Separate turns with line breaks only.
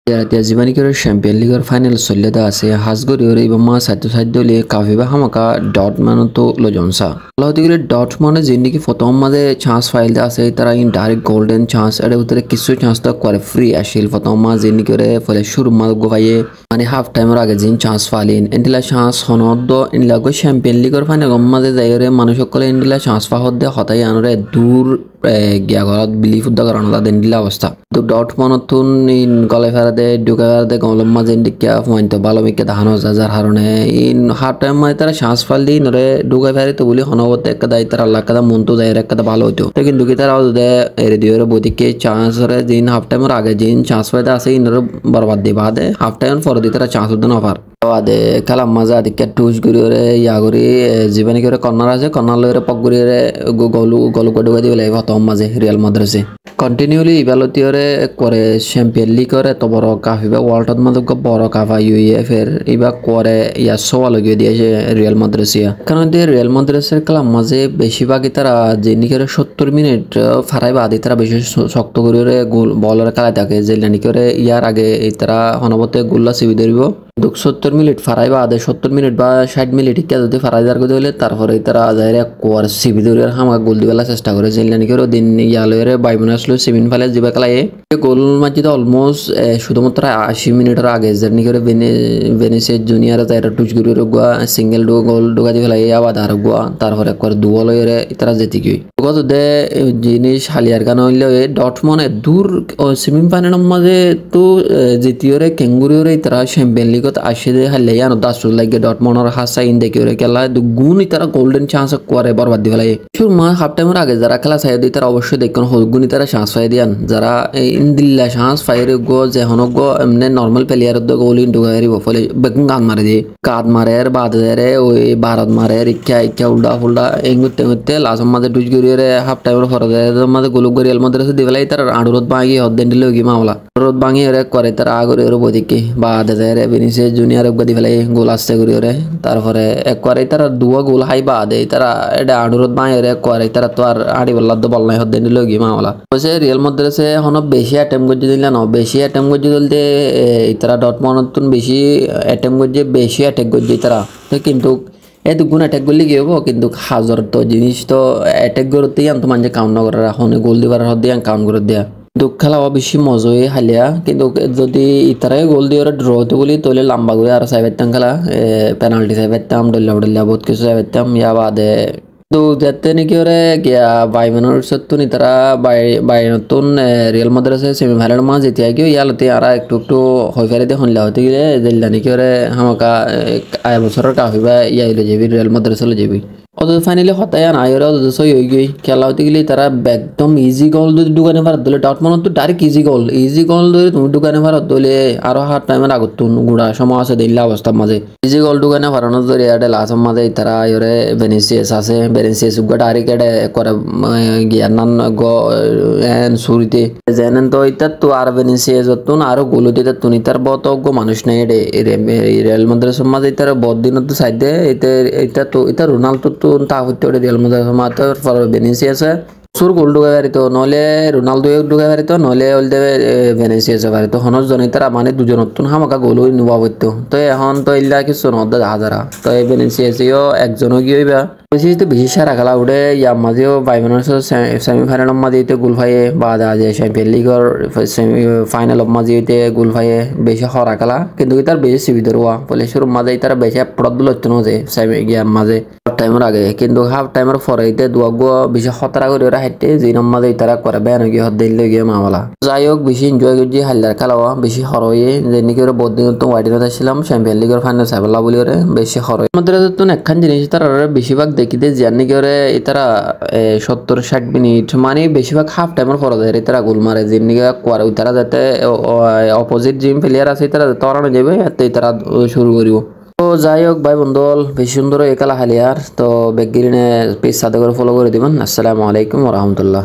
Yaratía Zivanikere Champions League final solleda আছে হাসগরিওরে ইবামা সাইদলে কাফিবা হামাকা ডটমান তো লজনসা লদিগরে ডটমনে জিন্দিগি প্রথম মাঝে চান্স ফাইলদে আছে তারা ইন ডাইরেক্ট গোল্ডেন চান্স এর ভিতরে কিছু চান্স তো করে ফ্রি আসিল প্রথম মাঝে জিন্দিগরে ফলে শুরু মাঝ গোভাইয়ে মানে হাফ টাইমের আগে জিন চান্স ফালিন এন্ডিলা চান্স হনদ ইনলা গো চ্যাম্পিয়ন লিগের ফাইনাল মাঝে যাইরে মানুষ সকলে ইনডিলা চান্স ফাহদ দে হতাই আনরে দূর গিয়া ঘরত বিলিফ উদ্দা কারণ তাদের ইনডিলা অবস্থা তো ডটমনতুন ইন গলে ফেরাদে ঢুকে ফেরাদে গলম মাঝে ইন্ডিকা ফোয়াইতো ভালো মিকে দেখানো যায় যার কারণে ইন হাফ টাইম মানে তারা চান্স ফাল দি নরে ঢুকে ফেরিত বলি হনবতে একটা দায়িত্ব আল্লাহ কাদা মন তো যায় একটা ভালো হইতো তো কিন্তু কি তারা এরে দিয়ে বদিকে চান্স রে দিন হাফ টাইমের আগে দিন চান্স পাইতে আছে ইনরে বরবাদ দি বাদে হাফ টাইম পরে দি তারা চান্স উদ্দ নফার বাদে খেলা মজা আদিকে টুস ঘুরিয়ে ইয়া করি জীবনী করে কর্নার আছে কর্নার লইরে পক ঘুরিয়ে গলু ঢুকে দিবে লাগে প্রথম মাঝে রিয়াল মাদ্রাসে কন্টিনিউলি ইবালতিয়রে করে চ্যাম্পিয়ন লিগ করে তো বড় কাপ ইবা ওয়ার্ল্ড মাঝে বড় কাপ ইউএফ এর ইবা করে ইয়া সোয়া লাগিয়ে দিয়েছে রিয়াল মাদ্রাসিয়া কারণ রিয়াল মাদ্রাসের খেলার মাঝে বেশিরভাগই তারা জিনিকেরে 70 মিনিট ফারাইবা আদি তারা বেশি শক্ত করে গোল বলের খেলা থাকে যে করে ইয়ার আগে তারা হনবতে গোল্লা সিবি ধরিব 70 মিনিট ফারাইবা আদে 70 মিনিট বা 60 মিনিট কে যদি ফারাই দার করে দিলে তারপরে তারা আজারে কোয়ার সিবি ধরে হামা গোল দিবেলা চেষ্টা করে যে করে দিন ইয়ালরে বাইমন আসলো সেমিন ফালে জিবা খেলায় গোল মাঝে অলমোস্ট শুধুমাত্র 80 মিনিটের আগে জার্নি করে ভেনিসিয়াস জুনিয়র তারা টুচ করে গোয়া সিঙ্গেল গোল ঢোকা দিয়ে ফেলাই আবার আর গোয়া তারপরে একবার দুবল হয়ে তারা যেতে গিয়ে কত দে জিনিস হালিয়ার গান হইলে ডটমনে দূর সেমিফাইনালের মাঝে তো দ্বিতীয়রে ক্যাঙ্গুরিওরে তারা চ্যাম্পিয়ন লিগত আসে দে হালে ইয়ানো দাসুল লাগে ডটমনের হাসা ইন দেখে খেলা গুণ তারা গোল্ডেন চান্স করে বরবাদ দিয়ে ফেলাই শুরু মা হাফ টাইমের আগে যারা খেলা চাই দিয়ে তারা অবশ্যই দেখুন হলগুনি তারা চান্স পাই দিয়ান যারা ইন্দিল্লা চান্স ফাইরে গো যে হনক গো এমনি নর্মাল প্লেয়ার গোল ইন ঢুকাই ফলে বেগুন গান মারে দিয়ে কাদ মারে আর বাদ দেয় ওই ভারত মারে ইক্কা উল্টা ফুল্টা এগুতে লাস্টের মাঝে টুচ গড়িয়ে হাফ টাইমের ফর মাঝে গোলক গড়িয়াল মধ্যে দিয়ে ফেলাই তার আড়ুরত ভাঙি হদ্দেন দিলে কি মামলা রোদ ভাঙি ওরে করে তার আগরে ওর বদিকে বাদ দেয় ভেনিসিয়াস জুনিয়র গদি ফেলাই গোল আসতে করি ওরে তারপরে একবারে তারা দুয়া গোল হাই বা দেয় তারা এটা আড়ুরত ভাঙি ওরে করে তারা তো আর আড়ি বল্লা তো বল নাই হদ্দেন দিলে কি মামলা বলছে রিয়াল মাদ্রাসে হন বেশি অ্যাটেম্প করতে দিলে না বেশি অ্যাটেম্প করতে দিলে তারা ডটমনতুন বেশি অ্যাটেম্প করছে বেশি অ্যাটেক করছে তারা তো কিন্তু এই দুগুণ অ্যাটেক করলে কি হবো কিন্তু হাজার তো জিনিস তো অ্যাটেক করতেই আনতো মানে কাউন্ট না করার এখন গোল দিবার হাত দিয়ে কাউন্ট করে দেয়া দুঃখ খেলা বেশি মজা হয়ে হালিয়া কিন্তু যদি ইতারাই গোল দিয়ে ওরা ড্র হতে বলি তাহলে লম্বা করে আর চাইবারতাম খেলা পেনাল্টি চাইবারতাম ডল্লা বহুত কিছু চাইবারতাম ইয়া বাদে তো যাতে নাকি ওরা গিয়া বাইমানোর সত্তর তারা বাইনতুন রিয়াল মাদ্রাসে সেমিফাইনাল মাঝ যেতে গিয়ে ইয়ালতে আর একটু হয়ে ফেলে দিয়ে হনলা হতে গেলে দিল্লা নাকি ওরা হামাকা আয় বছরের কাহিবা ইয়া যাবি রিয়াল মাদ্রাসা যাবি অথচ ফাইনালি হতায় না আয়রা অথচ হয়ে গই খেলা হতে গেলে তারা একদম ইজি গোল যদি দোকানে ভারত দিলে ডটমন তো ডাইরেক্ট ইজি গোল ধরে তুমি দোকানে ভারত দিলে আরো হাফ টাইমের আগত গুড়া সময় আছে দিল্লা অবস্থার মাঝে ইজি গোল দোকানে ভারানোর ধরে এটা লাস্টের মাঝে তারা আয়রে ভেনিসিয়াস আছে ভেনিসিয়াস ডাইরেক্ট এটা করে গিয়ার নান শুরুতে জেনেন তো এটা তো আর ভেনিসিয়াস তুন আরো গোল দিতে তুমি তার বত মানুষ নাই রিয়াল মাদ্রাসার মাঝে তার বদ দিন তো সাইড দে এটা তো এটা রোনাল্ডো তা হতে ওটা রিয়াল মাদ্রাসার ফর ভেনিসিয়াসে সুর গোল ঢুকে পারিত নহলে রোনাল্ডো ঢুকে পারিত নহলে হলদে ভেনিসিয়াসে পারিত হনর জনে তারা মানে দুজন নতুন হামাকা গোল নোবা হইতো তো এখন তো ইল্লা কিছু নদ্দা হাজারা তো এই ভেনিসিয়াসেও একজনও গিয়েবা বেশি সারা খেলা উঠে ইয়ার মাঝেও বাইমানের সেমিফাইনালের মাঝে গোল ফাইয়ে বা যে চ্যাম্পিয়ন লিগের ফাইনালের মাঝে গোল ফাইয়ে বেশি হরা খেলা কিন্তু তার বেশি সুবিধার হওয়া বলে শুরুর মাঝে তারা বেশি প্রদ লইতো না যে ইয়ার মাঝে হাফ টাইমের আগে কিন্তু হাফ টাইমের পরে দুয়াগো বেশি খতরা করে ওরা হাইটে যে মাঝে তারা করে বেন গিয়ে হদ দিলে গিয়ে মামলা যাই হোক বেশি এনজয় করছি হাল্লার খেলা বেশি হরয়ে যে নাকি ওরা বদিন তো ওয়াইডিনত আসছিলাম চ্যাম্পিয়ন লিগের ফাইনাল সাইবেলা বলি ওরে বেশি হরয়ে আমাদের তো একখান জিনিস তারা বেশিরভাগ দেখিতে যার নাকি ওরে তারা 70-60 মিনিট মানে বেশিরভাগ হাফ টাইমের পরে দেয় তারা গোল মারে যে নাকি করে তারা যাতে অপোজিট জিম প্লেয়ার আছে তারা তরানো যাবে এতে তারা শুরু করিব তো যাই হোক ভাই বন্ধুল বেশি সুন্দর এই খেলা হালিয়ার তো বেগিরিনে পেজ সাথে করে ফলো করে দিবেন আসসালামু আলাইকুম ওয়া রাহমাতুল্লাহ।